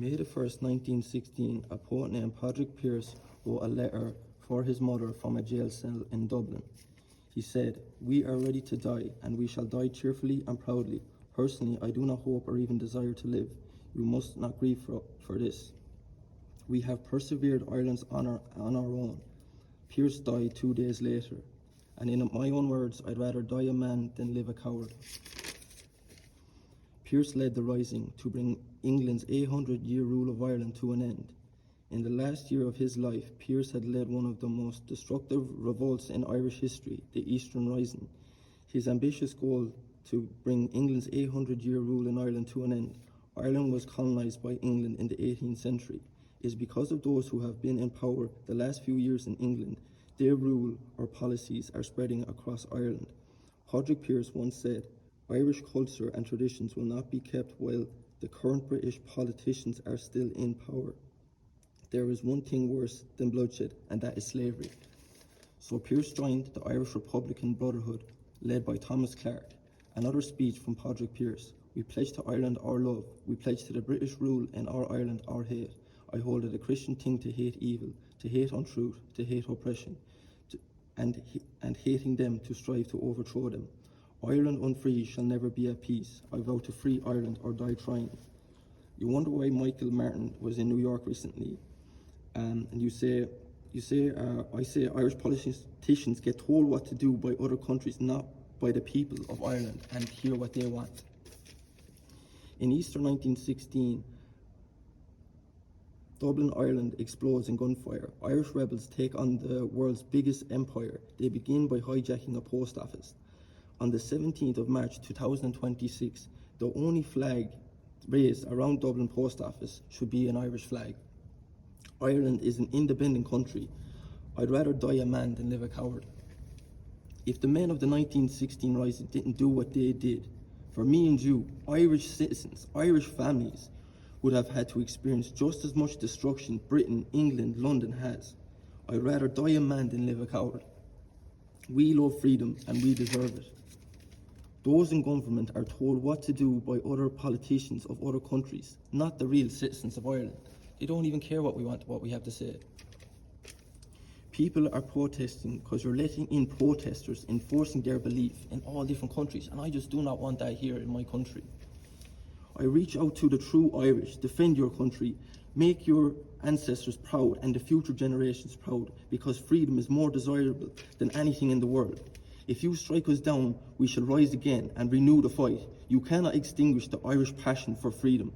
May the 1st, 1916, a poet named Padraig Pearse wrote a letter for his mother from a jail cell in Dublin. He said, "We are ready to die, and we shall die cheerfully and proudly. Personally, I do not hope or even desire to live. You must not grieve for this. We have persevered Ireland's honour on our own." Pearse died 2 days later, and in my own words, I'd rather die a man than live a coward. Pearse led the rising to bring England's 800-year rule of Ireland to an end. In the last year of his life, Pearse had led one of the most destructive revolts in Irish history, the Eastern Rising. His ambitious goal to bring England's 800-year rule in Ireland to an end. Ireland was colonised by England in the 18th century. It is because of those who have been in power the last few years in England. Their rule or policies are spreading across Ireland. Padraig Pearse once said, "Irish culture and traditions will not be kept while the current British politicians are still in power. There is one thing worse than bloodshed, and that is slavery." So Pearse joined the Irish Republican Brotherhood, led by Thomas Clarke. Another speech from Padraig Pearse: "We pledge to Ireland our love. We pledge to the British rule in our Ireland our hate. I hold it a Christian thing to hate evil, to hate untruth, to hate oppression, and hating them to strive to overthrow them. Ireland unfree shall never be at peace. I vow to free Ireland or die trying." You wonder why Michael Martin was in New York recently, and I say Irish politicians get told what to do by other countries, not by the people of Ireland, and hear what they want. In Easter 1916, Dublin, Ireland explodes in gunfire. Irish rebels take on the world's biggest empire. They begin by hijacking a post office. On the 17th of March 2026, the only flag raised around Dublin post office should be an Irish flag. Ireland is an independent country. I'd rather die a man than live a coward. If the men of the 1916 Rising didn't do what they did, for me and you, Irish citizens, Irish families, would have had to experience just as much destruction Britain, England, London has. I'd rather die a man than live a coward. We love freedom and we deserve it. Those in government are told what to do by other politicians of other countries, not the real citizens of Ireland. They don't even care what we have to say. People are protesting because you're letting in protesters enforcing their belief in all different countries, and I just do not want that here in my country. I reach out to the true Irish: defend your country, make your ancestors proud and the future generations proud, because freedom is more desirable than anything in the world. If you strike us down, we shall rise again and renew the fight. You cannot extinguish the Irish passion for freedom.